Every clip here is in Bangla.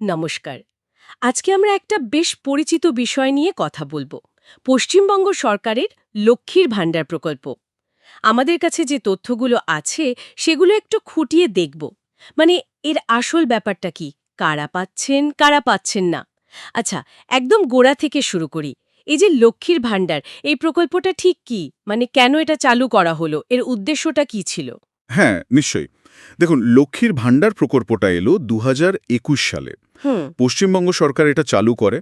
নমস্কার। আজকে আমরা একটা বেশ পরিচিত বিষয় নিয়ে কথা বলবো। পশ্চিমবঙ্গ সরকারের লক্ষ্মীর ভাণ্ডার প্রকল্প। আমাদের কাছে যে তথ্যগুলো আছে সেগুলো একটু খুঁটিয়ে দেখব। মানে এর আসল ব্যাপারটা কি, কারা পাচ্ছেন না। আচ্ছা, একদম গোড়া থেকে শুরু করি। এই যে লক্ষ্মীর ভাণ্ডার, এই প্রকল্পটা ঠিক কি? মানে কেন এটা চালু করা হলো, এর উদ্দেশ্যটা কি ছিল? হ্যাঁ, নিশ্চয়ই। দেখুন, লক্ষ্মীর ভাণ্ডার প্রকল্পটা এলো ২০২১ সালে। হুম। পশ্চিমবঙ্গ সরকার এটা চালু করে।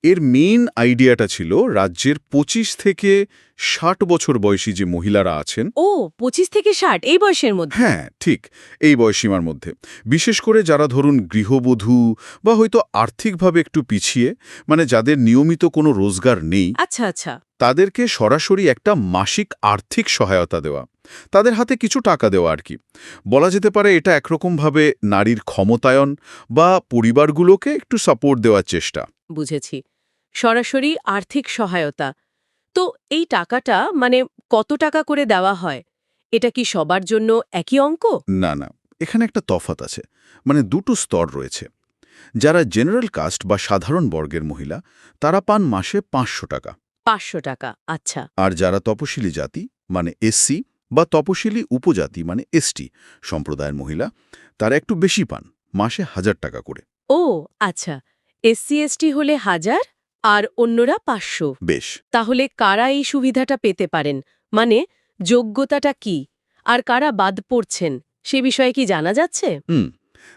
এর মেইন আইডিয়াটা ছিল রাজ্যের ২৫ থেকে ৬০ বছর বয়সী যে মহিলারা আছেন। ও, ২৫ থেকে ৬০ এই বয়সের মধ্যে? হ্যাঁ, ঠিক এই বয়সীমার মধ্যে। বিশেষ করে যারা ধরুন গৃহবধূ বা হয়তো আর্থিকভাবে একটু পিছিয়ে, মানে যাদের নিয়মিত কোনো রোজগার নেই, আচ্ছা আচ্ছা। তাদেরকে সরাসরি একটা মাসিক আর্থিক সহায়তা দেওয়া, তাদের হাতে কিছু টাকা দেওয়া আর কি। বলা যেতে পারে এটা একরকমভাবে নারীর ক্ষমতায়ন বা পরিবারগুলোকে একটু সাপোর্ট দেওয়ার চেষ্টা। বুঝেছি। সরাসরি আর্থিক সহায়তা। তো এই টাকাটা মানে কত টাকা করে দেওয়া হয়? এটা কি সবার জন্য একই অঙ্ক? না, না, এখানে একটা তফাৎ আছে। মানে দুটো স্তর রয়েছে। যারা জেনারেল কাস্ট বা সাধারণ বর্গের মহিলা, তারা পান মাসে ৫০০ টাকা। ৫০০ টাকা, আচ্ছা। আর যারা তপশিলি জাতি মানে এসসি বা তপশিলি উপজাতি মানে এসটি সম্প্রদায়ের মহিলা, তারা একটু বেশি পান, মাসে ১০০০ টাকা করে। ও, আচ্ছা। এসসি/এসটি হলে ১০০০ আর অন্যরা ৫০০। বেশ। তাহলে কারা এই সুবিধাটা পেতে পারেন? মানে যোগ্যতাটা কি? আর কারা বাদ পড়ছেন সে বিষয়ে কি জানা যাচ্ছে? হুম,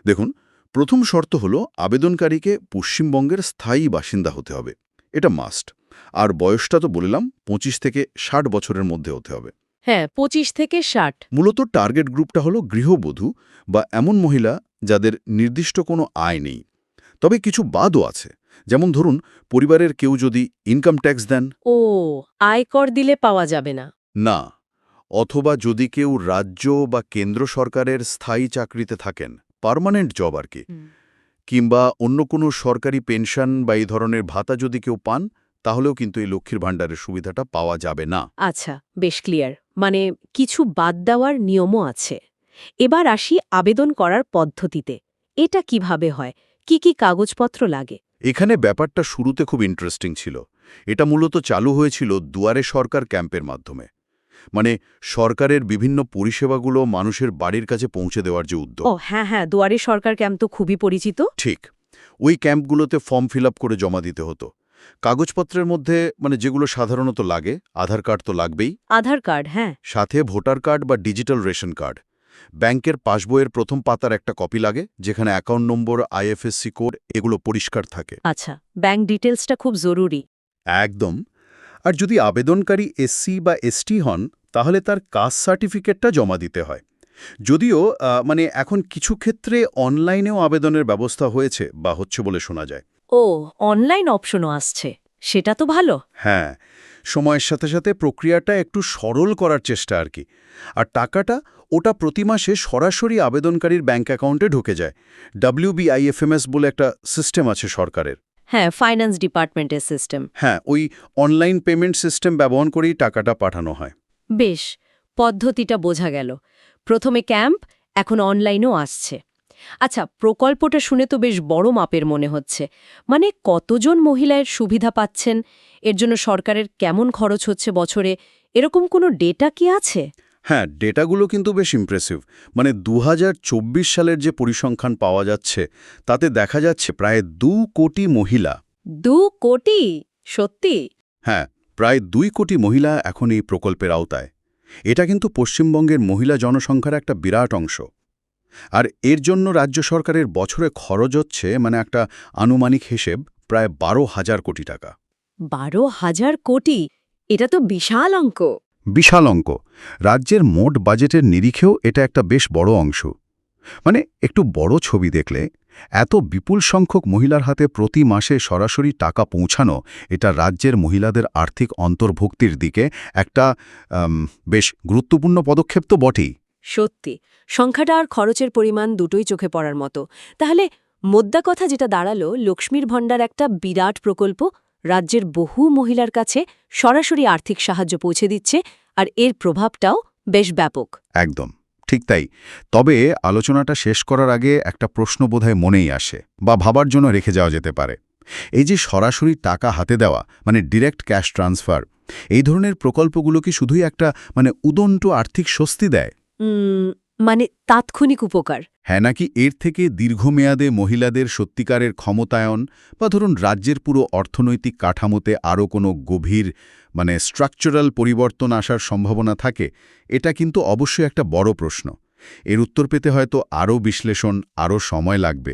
দেখুন, প্রথম শর্ত হলো আবেদনকারীকে পশ্চিমবঙ্গের স্থায়ী বাসিন্দা হতে হবে। এটা মাস্ট। আর বয়সটা তো বললাম ২৫ থেকে ৬০ বছরের মধ্যে হতে হবে। হ্যাঁ, ২৫ থেকে ৬০। মূলত টার্গেট গ্রুপটা হলো গৃহবধূ বা এমন মহিলা যাদের নির্দিষ্ট কোনো আয় নেই। তবে কিছু বাদও আছে। যেমন ধরুন, পরিবারের কেউ যদি ইনকাম ট্যাক্স দেন। ও, আয়কর দিলে পাওয়া যাবে না। না। অথবা যদি কেউ রাজ্য বা কেন্দ্র সরকারের স্থায়ী চাকরিতে থাকেন, পার্মানেন্ট জব আর কি, হুম। কিংবা অন্য কোনো সরকারি পেনশন বা এই ধরনের ভাতা যদি কেউ পান, তাহলেও কিন্তু এই লক্ষ্মীর ভাণ্ডারের সুবিধাটা পাওয়া যাবে না। আচ্ছা, বেশ ক্লিয়ার। মানে কিছু বাদ দেওয়ার নিয়মও আছে। এবার আসি আবেদন করার পদ্ধতিতে। এটা কিভাবে হয়? কি কি কাগজপত্র লাগে? এখানে ব্যাপারটা শুরুতে খুব ইন্টারেস্টিং ছিল। এটা মূলত চালু হয়েছিল দুয়ারে সরকার ক্যাম্পের মাধ্যমে। মানে সরকারের বিভিন্ন পরিষেবাগুলো মানুষের বাড়ির কাছে পৌঁছে দেওয়ার যে উদ্যোগ। ও হ্যাঁ হ্যাঁ, দুয়ারে সরকার ক্যাম্প তো খুবই পরিচিত। ঠিক। ওই ক্যাম্পগুলোতে ফর্ম ফিল করে জমা দিতে হতো। কাগজপত্রের মধ্যে মানে যেগুলো সাধারণত লাগে, আধার কার্ড তো লাগবেই, আধার কার্ড, হ্যাঁ। সাথে ভোটার কার্ড বা ডিজিটাল রেশন কার্ড। ব্যাংকের পাসবইয়ের প্রথম পাতার একটা কপি লাগে, যেখানে অ্যাকাউন্ট নম্বর, আইএফএসসি কোড এগুলো পরিষ্কার থাকে। আচ্ছা, ব্যাংক ডিটেলসটা খুব জরুরি। একদম। আর যদি আবেদনকারী এসসি বা এসটি হন, তাহলে তার কাস্ট সার্টিফিকেটটা জমা দিতে হয়। যদিও মানে এখন কিছু ক্ষেত্রে অনলাইনেও আবেদনের ব্যবস্থা হয়েছে বা হচ্ছে বলে শোনা যায়। ও, অনলাইন অপশনও আসছে। সেটা তো ভালো। হ্যাঁ, সময়ের সাথে সাথে প্রক্রিয়াটা একটু সরল করার চেষ্টা আর কি। আর টাকাটা ওটা প্রতি মাসে সরাসরি আবেদনকারীর ব্যাংক অ্যাকাউন্টে ঢুকে যায়। WBIFMS বলে একটা সিস্টেম আছে সরকারের। হ্যাঁ, ফাইন্যান্স ডিপার্টমেন্টের সিস্টেম। হ্যাঁ, ওই অনলাইন পেমেন্ট সিস্টেম ব্যবহার করেই টাকাটা পাঠানো হয়। বেশ, পদ্ধতিটা বোঝা গেল। প্রথমে ক্যাম্প, এখন অনলাইনও আসছে। আচ্ছা, প্রকল্পটা শুনে তো বেশ বড় মাপের মনে হচ্ছে। মানে কতজন মহিলা এর সুবিধা পাচ্ছেন? এর জন্য সরকারের কেমন খরচ হচ্ছে বছরে? এরকম কোনো ডেটা কি আছে? হ্যাঁ, ডেটাগুলো কিন্তু বেশ ইমপ্রেসিভ। মানে ২০২৪ সালের যে পরিসংখ্যান পাওয়া যাচ্ছে, তাতে দেখা যাচ্ছে প্রায় ২ কোটি মহিলা। ২ কোটি? সত্যি? হ্যাঁ, প্রায় ২ কোটি মহিলা এখন এই প্রকল্পের আওতায়। এটা কিন্তু পশ্চিমবঙ্গের মহিলা জনসংখ্যার একটা বিরাট অংশ। আর এর জন্য রাজ্য সরকারের বছরে খরচ হচ্ছে মানে একটা আনুমানিক হিসেব প্রায় ১২,০০০ কোটি টাকা। ১২,০০০ কোটি? এটা তো বিশাল অঙ্ক। বিশাল অঙ্ক। রাজ্যের মোট বাজেটের নিরিখেও এটা একটা বেশ বড় অংশ। মানে একটু বড় ছবি দেখলে এত বিপুল সংখ্যক মহিলার হাতে প্রতি মাসে সরাসরি টাকা পৌঁছানো, এটা রাজ্যের মহিলাদের আর্থিক অন্তর্ভুক্তির দিকে একটা বেশ গুরুত্বপূর্ণ পদক্ষেপ তো বটেই। সত্যি, সংখ্যাটা আর খরচের পরিমাণ দুটোই চোখে পড়ার মতো। তাহলে মোদ্দা কথা যেটা দাঁড়ালো, লক্ষ্মীর ভাণ্ডার একটা বিরাট প্রকল্প, রাজ্যের বহু মহিলার কাছে সরাসরি আর্থিক সাহায্য পৌঁছে দিচ্ছে, আর এর প্রভাবটাও বেশ ব্যাপক। একদম ঠিক তাই। তবে আলোচনাটা শেষ করার আগে একটা প্রশ্ন বোধহয় মনেই আসে বা ভাবার জন্য রেখে যাওয়া যেতে পারে। এই যে সরাসরি টাকা হাতে দেওয়া মানে ডিরেক্ট ক্যাশ ট্রান্সফার, এই ধরনের প্রকল্পগুলো কি শুধুই একটা উদণ্ড আর্থিক স্বস্তি দেয়? মানে তাৎক্ষণিক উপকার? হ্যাঁ, নাকি এর থেকে দীর্ঘমেয়াদে মহিলাদের সত্যিকারের ক্ষমতায়ন বা ধরুন রাজ্যের পুরো অর্থনৈতিক কাঠামোতে আরও কোনো গভীর স্ট্রাকচারাল পরিবর্তন আসার সম্ভাবনা থাকে? এটা কিন্তু অবশ্যই একটা বড় প্রশ্ন। এর উত্তর পেতে হয়তো আরও বিশ্লেষণ, আরও সময় লাগবে।